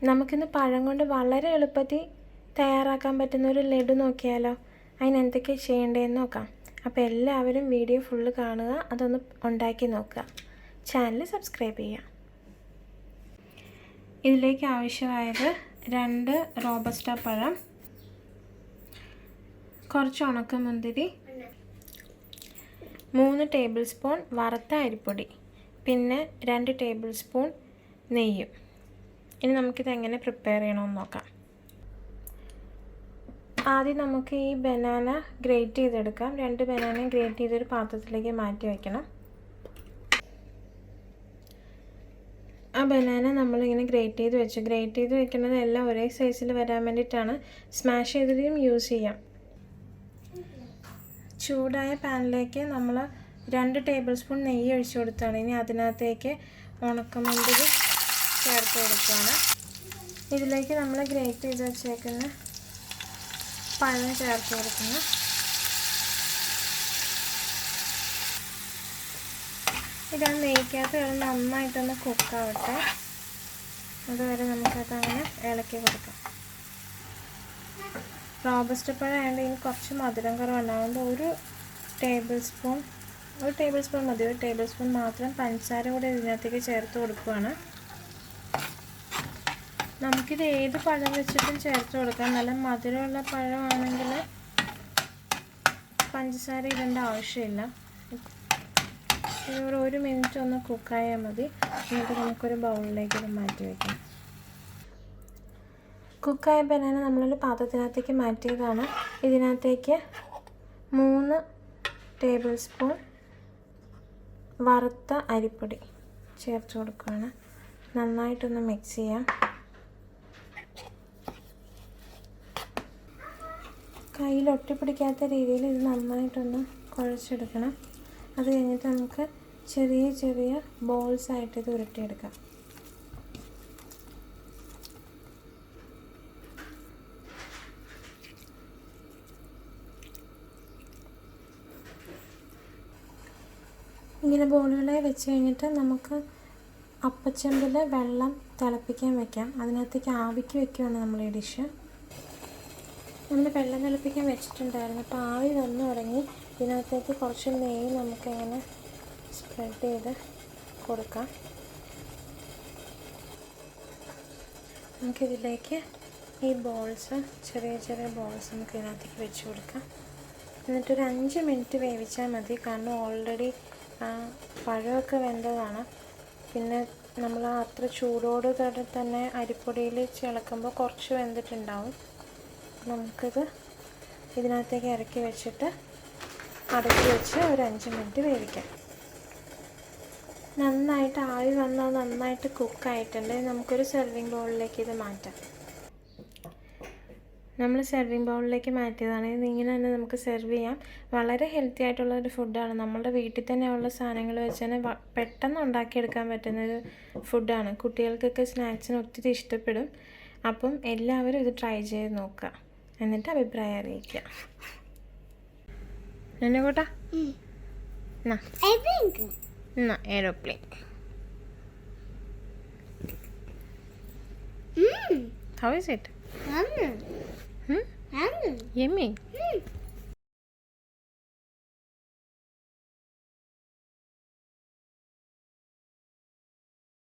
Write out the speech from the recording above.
നമുക്കിന്ന് പഴം കൊണ്ട് വളരെ എളുപ്പത്തിൽ തയ്യാറാക്കാൻ പറ്റുന്ന ഒരു ലഡു നോക്കിയാലോ? അതിന് എന്തൊക്കെ ചെയ്യേണ്ടതെന്ന് നോക്കാം. അപ്പോൾ എല്ലാവരും വീഡിയോ ഫുള്ള് കാണുക, അതൊന്ന് ഉണ്ടാക്കി നോക്കുക. ചാനൽ സബ്സ്ക്രൈബ് ചെയ്യുക. ഇതിലേക്ക് ആവശ്യമായത് 2 റോബസ്റ്റ പഴം, കുറച്ച് ഉണക്കമുന്തിരി, 3 ടേബിൾ സ്പൂൺ വറുത്ത അരിപ്പൊടി, പിന്നെ 2 ടേബിൾ സ്പൂൺ നെയ്യും. ഇനി നമുക്കിത് എങ്ങനെ പ്രിപ്പയർ ചെയ്യണമെന്ന് നോക്കാം. ആദ്യം നമുക്ക് ഈ ബനാന ഗ്രേറ്റ് ചെയ്തെടുക്കാം. 2 ബനാന ഗ്രേറ്റ് ചെയ്തൊരു പാത്രത്തിലേക്ക് മാറ്റി വയ്ക്കണം. ആ ബനാന നമ്മളിങ്ങനെ ഗ്രേറ്റ് ചെയ്ത് വെച്ചു. ഗ്രേറ്റ് ചെയ്ത് വെക്കുന്നത് എല്ലാം ഒരേ സൈസിൽ വരാൻ വേണ്ടിയിട്ടാണ്. സ്മാഷ് ചെയ്തതും യൂസ് ചെയ്യാം. ചൂടായ പാനിലേക്ക് നമ്മൾ 2 ടേബിൾ സ്പൂൺ നെയ്യ് ഒഴിച്ചു കൊടുത്താണ്. ഇനി അതിനകത്തേക്ക് ഉണക്കമുന്തിരി ചേർത്ത് കൊടുക്കുകയാണ്. ഇതിലേക്ക് നമ്മൾ ഗ്രേറ്റ് ചെയ്ത് വെച്ചേക്കുന്ന പഴം ചേർത്ത് കൊടുക്കുന്നു. ഇത് നെയ്ക്കകത്ത് നന്നായിട്ടൊന്ന് കുക്കാവട്ടെ. അതുവരെ നമുക്കതങ്ങനെ ഇളക്കി കൊടുക്കാം. റോബസ്റ്റ് പഴം ആയതുകൊണ്ട് ഇനി കുറച്ച് മധുരം കുറവുണ്ട്. അതുകൊണ്ട് 1 ടേബിൾ സ്പൂൺ മതി. 1 ടേബിൾ സ്പൂൺ മാത്രം പഞ്ചസാര കൂടെ ഇതിനകത്തേക്ക് ചേർത്ത് കൊടുക്കുകയാണ്. നമുക്കിത് ഏത് പഴം വെച്ചിട്ടും ചേർത്ത് കൊടുക്കാം. നല്ല മധുരമുള്ള പഴമാണെങ്കിൽ പഞ്ചസാര ഇടേണ്ട ആവശ്യമില്ല. ഒരു 1 മിനിറ്റ് ഒന്ന് കുക്കായാൽ മതി. എന്നിട്ട് നമുക്കൊരു ബൗളിലേക്ക് ഇത് മാറ്റി വയ്ക്കാം. കുക്കായ ബനാന നമ്മളൊരു പാത്രത്തിനകത്തേക്ക് മാറ്റിയതാണ്. ഇതിനകത്തേക്ക് 3 ടേബിൾ സ്പൂൺ വറുത്ത അരിപ്പൊടി ചേർത്ത് കൊടുക്കുകയാണ്. നന്നായിട്ടൊന്ന് മിക്സ് ചെയ്യാം. കയ്യിൽ ഒട്ടിപ്പിടിക്കാത്ത രീതിയിൽ ഇത് നന്നായിട്ടൊന്ന് കുഴച്ചെടുക്കണം. അത് കഴിഞ്ഞിട്ട് നമുക്ക് ചെറിയ ചെറിയ ബോൾസ് ആയിട്ട് ഇത് ഉരുട്ടിയെടുക്കാം. ഇങ്ങനെ ബോളുകളെ വെച്ച് കഴിഞ്ഞിട്ട് നമുക്ക് അപ്പച്ചെമ്പിൽ വെള്ളം തിളപ്പിക്കാൻ വെക്കാം. അതിനകത്തേക്ക് ആവിക്ക് വെക്കുകയാണ് നമ്മൾ ഈ ഡിഷ്. നമ്മൾ വെള്ളം തിളപ്പിക്കാൻ വെച്ചിട്ടുണ്ടായിരുന്നു. അപ്പോൾ ആവി വന്നു തുടങ്ങി. ഇതിനകത്തേക്ക് കുറച്ച് നെയ്യ് നമുക്കിങ്ങനെ സ്പ്രെഡ് ചെയ്ത് കൊടുക്കാം. നമുക്കിതിലേക്ക് ഈ ബോൾസ് ചെറിയ ചെറിയ ബോൾസ് നമുക്ക് ഇതിനകത്തേക്ക് വെച്ച് കൊടുക്കാം. എന്നിട്ടൊരു 5 മിനിറ്റ് വേവിച്ചാൽ മതി. കാരണം ഓൾറെഡി പഴമൊക്കെ വെന്തതാണ്. പിന്നെ നമ്മൾ അത്ര ചൂടോട് തന്നെ അരിപ്പൊടിയിൽ ചേർക്കുമ്പോൾ കുറച്ച് വെന്തിട്ടുണ്ടാവും. നമുക്കിത് ഇതിനകത്തേക്ക് ഇറക്കി വെച്ചിട്ട് അടക്കി വെച്ച് ഒരു 5 മിനിറ്റ് വേവിക്കാം. നന്നായിട്ട് ആവി വന്നാൽ നന്നായിട്ട് കുക്കായിട്ടുണ്ട്. നമുക്കൊരു സെർവിങ് ബൗളിലേക്ക് ഇത് മാറ്റാം. നമ്മൾ സെർവിങ് ബൗളിലേക്ക് മാറ്റിയതാണ്. ഇത് ഇങ്ങനെ തന്നെ നമുക്ക് സെർവ് ചെയ്യാം. വളരെ ഹെൽത്തി ആയിട്ടുള്ളൊരു ഫുഡാണ്. നമ്മളുടെ വീട്ടിൽ തന്നെയുള്ള സാധനങ്ങൾ വെച്ച് തന്നെ പെട്ടെന്ന് ഉണ്ടാക്കിയെടുക്കാൻ പറ്റുന്നൊരു ഫുഡാണ്. കുട്ടികൾക്കൊക്കെ സ്നാക്സിന് ഒത്തിരി ഇഷ്ടപ്പെടും. അപ്പം എല്ലാവരും ഇത് ട്രൈ ചെയ്ത് നോക്കുക. എന്നിട്ട് അഭിപ്രായം അറിയിക്കുക. എന്നെ കൂട്ടാ aeroplane. How is it? Yummy.